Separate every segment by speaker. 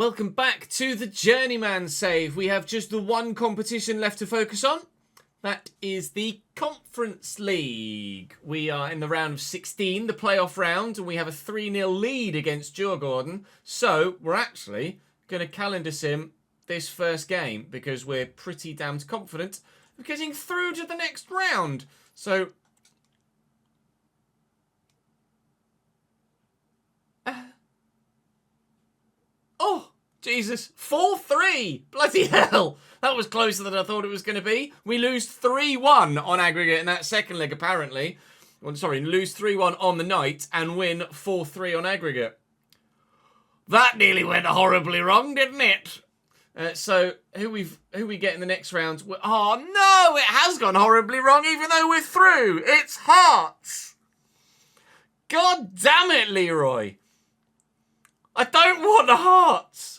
Speaker 1: Welcome back to the Journeyman save. We have just the one competition left to focus on. That is the Conference League. We are in the round of 16, the playoff round, and we have a 3-0 lead against Djurgården. So we're actually going to calendar sim this first game because we're pretty damned confident of getting through to the next round. So oh, Jesus. 4-3. Bloody hell. That was closer than I thought it was going to be. We lose 3-1 on aggregate in that second leg, apparently. Well, sorry, lose 3-1 on the night and win 4-3 on aggregate. That nearly went horribly wrong, didn't it? So, who we get in the next round? Oh, no, it has gone horribly wrong, even though we're through. It's Hearts. God damn it, Leroy. I don't want the Hearts.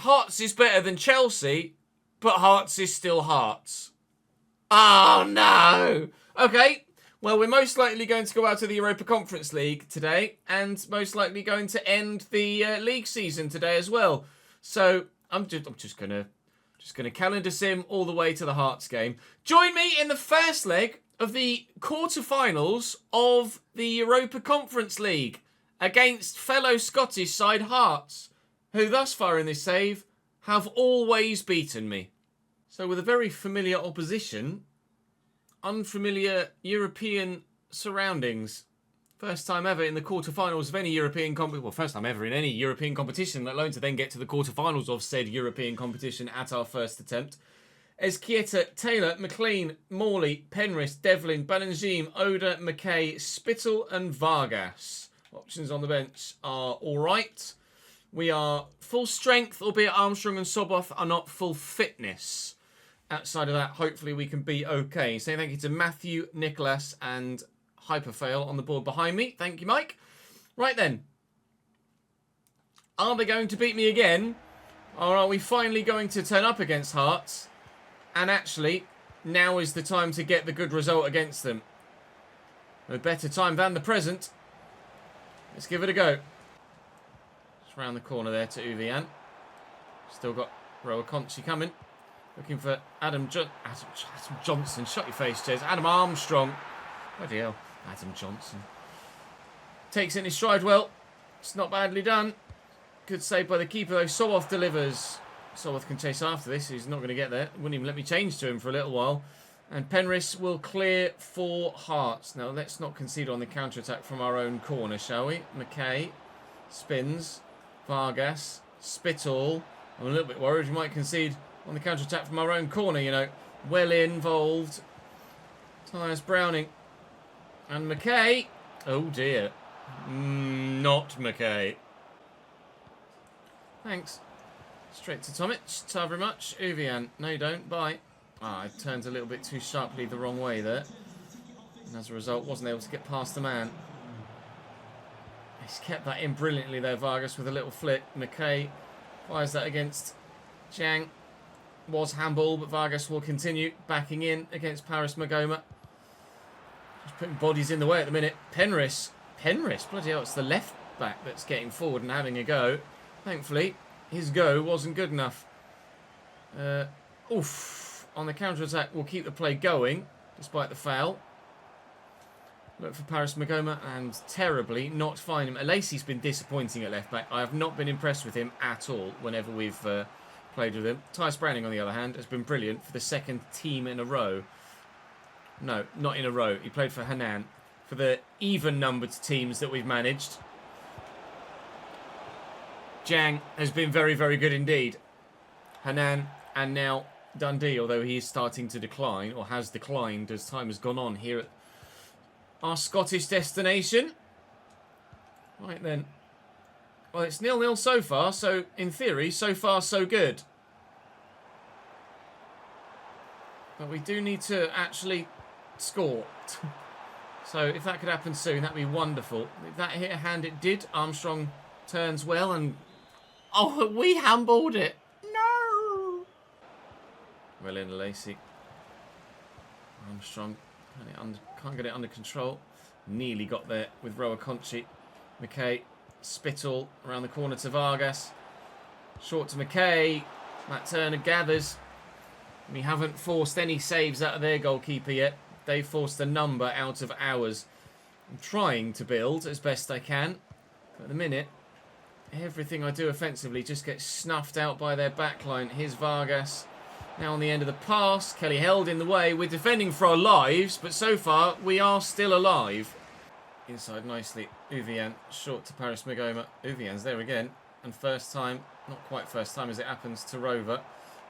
Speaker 1: Hearts is better than Chelsea, but Hearts is still Hearts. Oh, no. Okay, well, we're most likely going to go out to the Europa Conference League today, and most likely going to end the league season today as well. So I'm just gonna calendar sim all the way to the Hearts game. Join me in the first leg of the quarterfinals of the Europa Conference League against fellow Scottish side Hearts, who thus far in this save have always beaten me. So with a very familiar opposition, unfamiliar European surroundings. First time ever in the quarterfinals of any European competition. Well, first time ever in any European competition, let alone to then get to the quarterfinals of said European competition at our first attempt. Ezkieta, Taylor, McLean, Morley, Penrith, Devlin, Ballanjim, Oda, McKay, Spittle and Vargas. Options on the bench are all right. We are full strength, albeit Armstrong and Soboth are not full fitness. Outside of that, hopefully we can be okay. So thank you to Matthew, Nicholas and Hyperfail on the board behind me. Thank you, Mike. Right then. Are they going to beat me again? Or are we finally going to turn up against Hearts? And actually, now is the time to get the good result against them. No better time than the present. Let's give it a go. Just round the corner there to Uvian. Still got Roa Conchi coming. Looking for Adam Johnson. Shut your face, Jez. Adam Armstrong. Bloody hell. Adam Johnson. Takes it in his stride well. It's not badly done. Good save by the keeper though. Soboth delivers. Soboth can chase after this. He's not going to get there. Wouldn't even let me change to him for a little while. And Penrith will clear for Hearts. Now, let's not concede on the counter-attack from our own corner, shall we? McKay spins. Vargas. Spittle. I'm a little bit worried we might concede on the counter-attack from our own corner, you know. Well involved. Tyus Browning. And McKay. Oh, dear. Not McKay. Thanks. Straight to Tomic. Ta very much. Uvian. No, you don't. Bye. Ah, I turned a little bit too sharply the wrong way there. And as a result, wasn't able to get past the man. He's kept that in brilliantly there, Vargas, with a little flick. McKay fires that against Jiang. Was handball, but Vargas will continue backing in against Paris Magoma. Just putting bodies in the way at the minute. Penrith, bloody hell, it's the left back that's getting forward and having a go. Thankfully, his go wasn't good enough. Oof. On the counter-attack, we'll keep the play going, despite the foul. Look for Paris Magoma, and terribly not find him. Lacey's been disappointing at left-back. I have not been impressed with him at all whenever we've played with him. Tyus Browning, on the other hand, has been brilliant for the second team in a row. No, not in a row. He played for Henan. For the even-numbered teams that we've managed. Jiang has been very, very good indeed. Henan, and now Dundee, although he is starting to decline, or has declined as time has gone on here at our Scottish destination. Right then. Well, it's 0-0 so far, so in theory, so far so good. But we do need to actually score. So if that could happen soon, that'd be wonderful. If that hit a hand, it did. Armstrong turns well and... Oh, we handballed it. No! Well in, Lacey. Armstrong can't get it under control. Nearly got there with Roa Conchi. McKay, Spittle around the corner to Vargas. Short to McKay. Matt Turner gathers. We haven't forced any saves out of their goalkeeper yet. They've forced a number out of ours. I'm trying to build as best I can. But at the minute, everything I do offensively just gets snuffed out by their backline. Here's Vargas. Now on the end of the pass. Kelly held in the way. We're defending for our lives, but so far we are still alive. Inside nicely. Uvian. Short to Paris Magoma. Uvian's there again. And first time, not quite first time as it happens to Rover.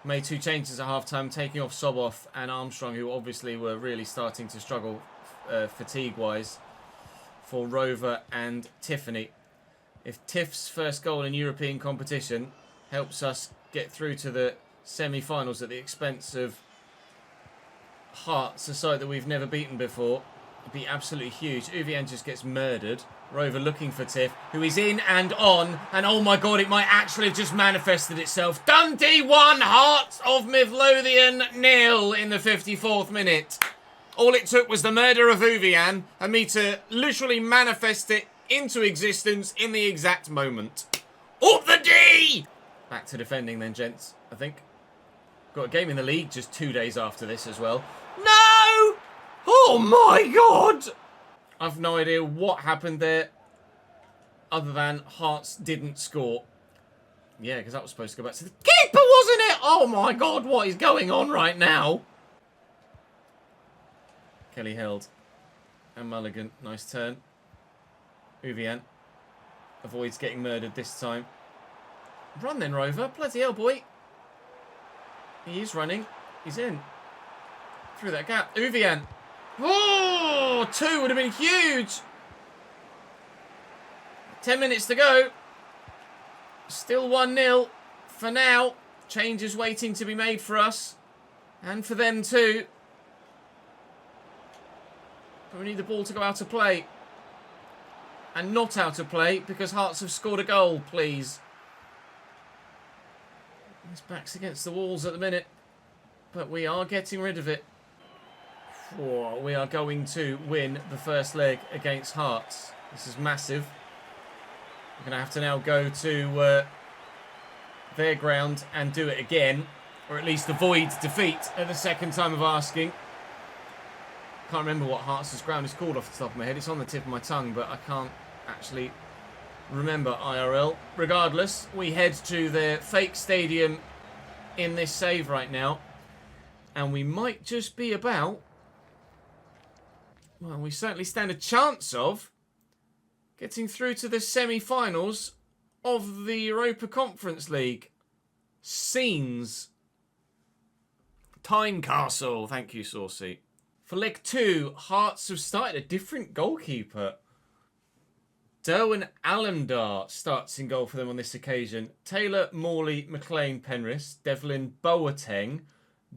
Speaker 1: Made 2 changes at half-time, taking off Soboff and Armstrong, who obviously were really starting to struggle fatigue-wise, for Rover and Tiffany. If Tiff's first goal in European competition helps us get through to the semi-finals at the expense of Hearts, a side that we've never beaten before, it'd be absolutely huge. Uvian just gets murdered. Rover looking for Tiff, who is in and on, and oh my god, it might actually have just manifested itself. Dundee 1, Hearts of Midlothian 0 in the 54th minute. All it took was the murder of Uvian and me to literally manifest it into existence in the exact moment. Up the D! Back to defending then, gents, I think. Got a game in the league just 2 days after this as well. No! Oh my god! I've no idea what happened there, other than Hearts didn't score. Yeah, because that was supposed to go back to the keeper, wasn't it? Oh my god, what is going on right now? Kelly held. And Mulligan, nice turn. Uvian avoids getting murdered this time. Run then, Rover. Bloody hell, boy. He is running. He's in. Through that gap. Uvian. Oh, 2 would have been huge. 10 minutes to go. Still 1-0 for now. Changes waiting to be made for us. And for them too. But we need the ball to go out of play. And not out of play because Hearts have scored a goal, please. His back's against the walls at the minute. But we are getting rid of it. Oh, we are going to win the first leg against Hearts. This is massive. We're going to have to now go to their ground and do it again. Or at least avoid defeat at the second time of asking. Can't remember what Hearts' ground is called off the top of my head. It's on the tip of my tongue, but I can't actually remember IRL. Regardless, we head to their fake stadium in this save right now. And we might just be about... well, we certainly stand a chance of getting through to the semi-finals of the Europa Conference League. Scenes. Tynecastle. Thank you, Saucy. For leg 2, Hearts have started a different goalkeeper. Derwin Alamdar starts in goal for them on this occasion. Taylor, Morley, McLean, Penrith, Devlin, Boateng,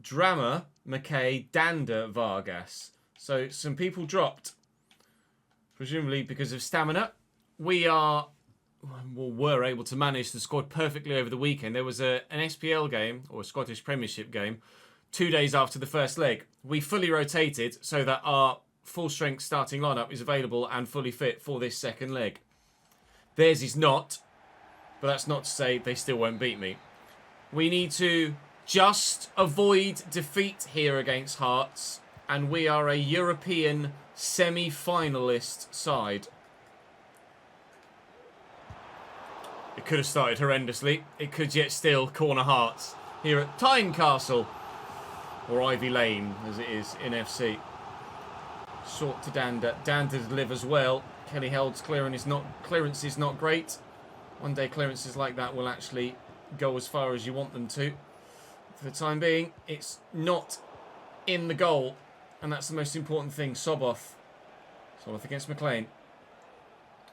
Speaker 1: Drammer, McKay, Dander, Vargas. So some people dropped, presumably because of stamina. We were able to manage the squad perfectly over the weekend. There was an SPL game, or a Scottish Premiership game, 2 days after the first leg. We fully rotated so that our full-strength starting lineup is available and fully fit for this second leg. Theirs is not, but that's not to say they still won't beat me. We need to just avoid defeat here against Hearts, and we are a European semi-finalist side. It could have started horrendously. It could yet still corner Hearts here at Tynecastle, or Ivy Lane as it is in FC. Short to Dander. Dander delivers well. Kelly Held's clearance is not great. One day clearances like that will actually go as far as you want them to. For the time being, it's not in the goal. And that's the most important thing. Soboff against McLean.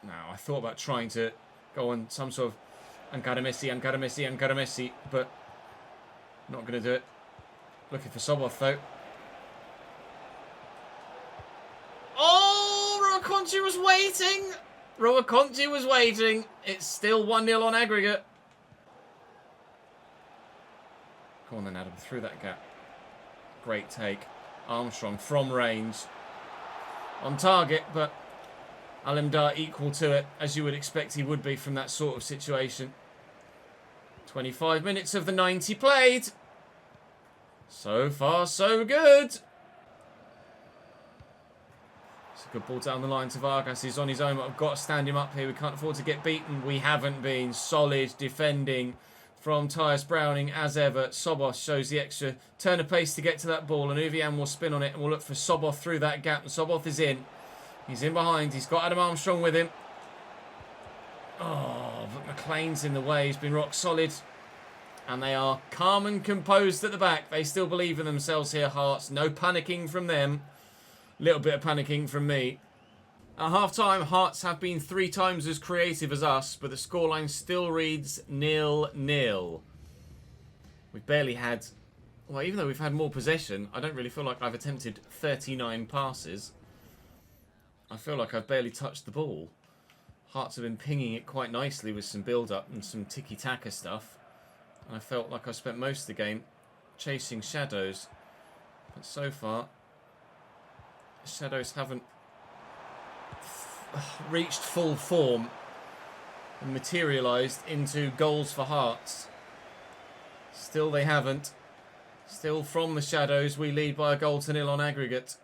Speaker 1: Now, I thought about trying to go on some sort of Ankara Messi, but not going to do it. Looking for Soboff, though. Oh, Roaconchi was waiting. Roaconchi was waiting. It's still 1-0 on aggregate. Come on then, Adam. Through that gap. Great take. Armstrong from range. On target, but Alamdar equal to it, as you would expect he would be from that sort of situation. 25 minutes of the 90 played. So far, so good. It's a good ball down the line to Vargas. He's on his own, but I've got to stand him up here. We can't afford to get beaten. We haven't been. Solid defending from Tyus Browning as ever. Sobos shows the extra turn of pace to get to that ball, and Uvian will spin on it, and we'll look for Soboth through that gap, and Soboth is in. He's in behind. He's got Adam Armstrong with him. Oh, but McLean's in the way. He's been rock solid. And they are calm and composed at the back. They still believe in themselves here, Hearts. No panicking from them. Little bit of panicking from me. At half-time, Hearts have been 3 times as creative as us, but the scoreline still reads 0-0. We've barely had... Well, even though we've had more possession, I don't really feel like I've attempted 39 passes. I feel like I've barely touched the ball. Hearts have been pinging it quite nicely with some build-up and some tiki-taka stuff. And I felt like I spent most of the game chasing shadows. But so far, the shadows haven't reached full form and materialised into goals for Hearts. Still they haven't. Still from the shadows, we lead by a goal to 0 on aggregate.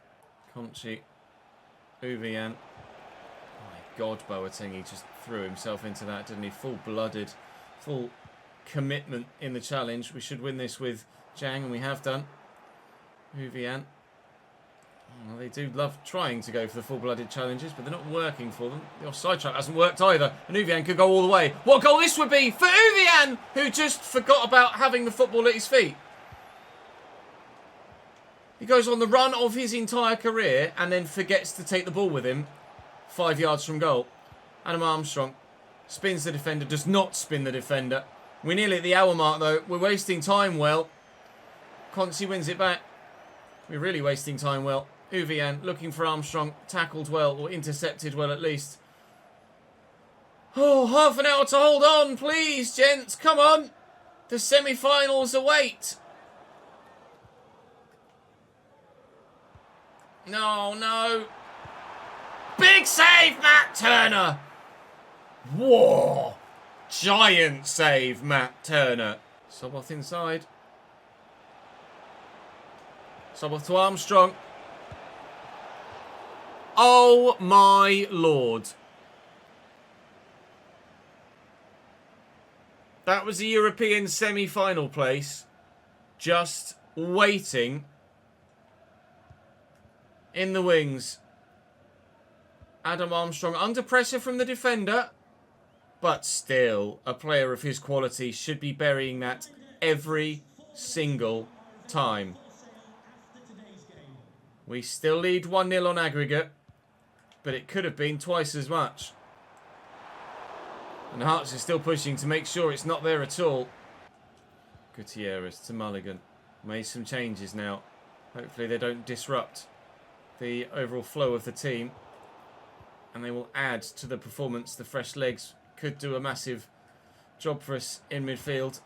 Speaker 1: Conchi. Uvian. My God, Boateng, he just threw himself into that, didn't he? Full-blooded, full commitment in the challenge. We should win this with Zhang, and we have done. Uvian. Well, they do love trying to go for the full-blooded challenges, but they're not working for them. The offside trap hasn't worked either, and Uvian could go all the way. What a goal this would be for Uvian, who just forgot about having the football at his feet. He goes on the run of his entire career and then forgets to take the ball with him 5 yards from goal. Adam Armstrong spins the defender, does not spin the defender. We're nearly at the hour mark though. We're wasting time well. Conci wins it back. We're really wasting time well. Uvian looking for Armstrong, tackled well, or intercepted well at least. Oh, half an hour to hold on, please, gents. Come on. The semi-finals await. No, no. Big save, Matt Turner. Whoa. Giant save, Matt Turner. Soboth inside. Soboth to Armstrong. Oh, my Lord. That was a European semi-final place. Just waiting in the wings. Adam Armstrong under pressure from the defender. But still, a player of his quality should be burying that every single time. We still lead 1-0 on aggregate. But it could have been twice as much. And Hearts is still pushing to make sure it's not there at all. Gutierrez to Mulligan. Made some changes now. Hopefully they don't disrupt the overall flow of the team. And they will add to the performance. The fresh legs could do a massive job for us in midfield.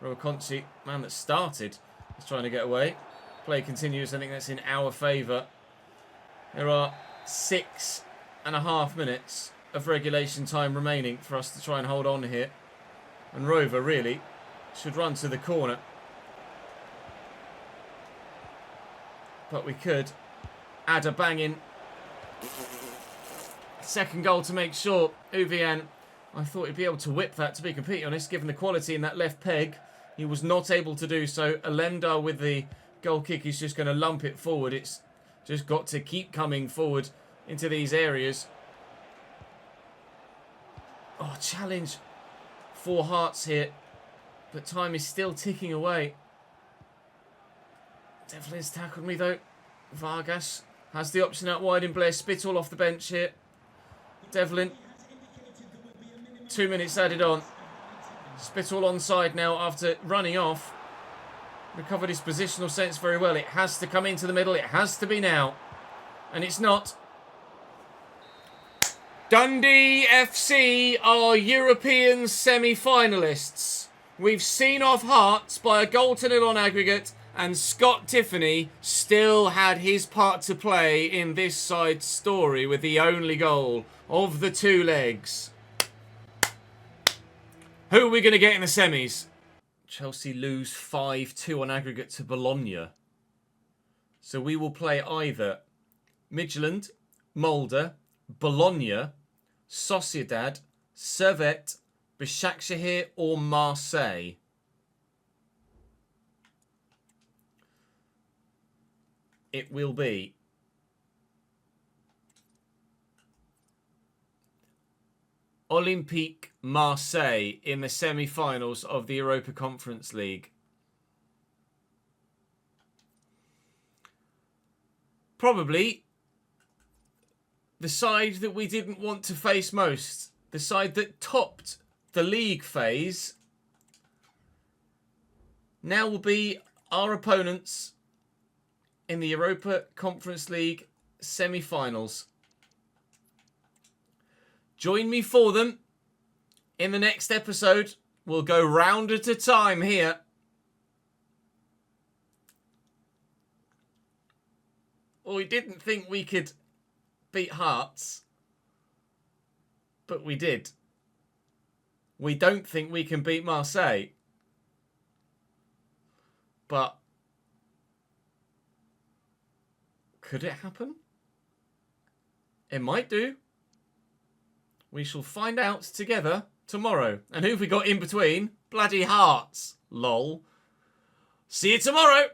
Speaker 1: Rowakonchi, man that started, is trying to get away. Play continues. I think that's in our favour. There are 6.5 minutes of regulation time remaining for us to try and hold on here. And Rover really should run to the corner. But we could add a banging second goal to make sure. Uvian, I thought he'd be able to whip that, to be completely honest, given the quality in that left peg. He was not able to do so. Alenda with the goal kick is just going to lump it forward. It's just got to keep coming forward into these areas. Oh, challenge for Hearts here. But time is still ticking away. Devlin's tackled me though. Vargas has the option out wide in Blair. Spittle off the bench here. Devlin. 2 minutes added on. Spittle onside now after running off. Recovered his positional sense very well. It has to come into the middle. It has to be now. And it's not. Dundee FC are European semi-finalists. We've seen off Hearts by a goal to 0 on aggregate, and Scott Tiffany still had his part to play in this side's story with the only goal of the 2 legs. Who are we going to get in the semis? Chelsea lose 5-2 on aggregate to Bologna. So we will play either Midtjylland, Molde, Bologna, Sociedad, Servette, Başakşehir or Marseille. It will be Olympique Marseille in the semi-finals of the Europa Conference League. Probably the side that we didn't want to face most. The side that topped the league phase now will be our opponents in the Europa Conference League semi-finals. Join me for them in the next episode. We'll go round at a time here. We didn't think we could beat Hearts, but we did. We don't think we can beat Marseille, but could it happen? It might do. We shall find out together tomorrow. And who have we got in between? Bloody Hearts. Lol. See you tomorrow.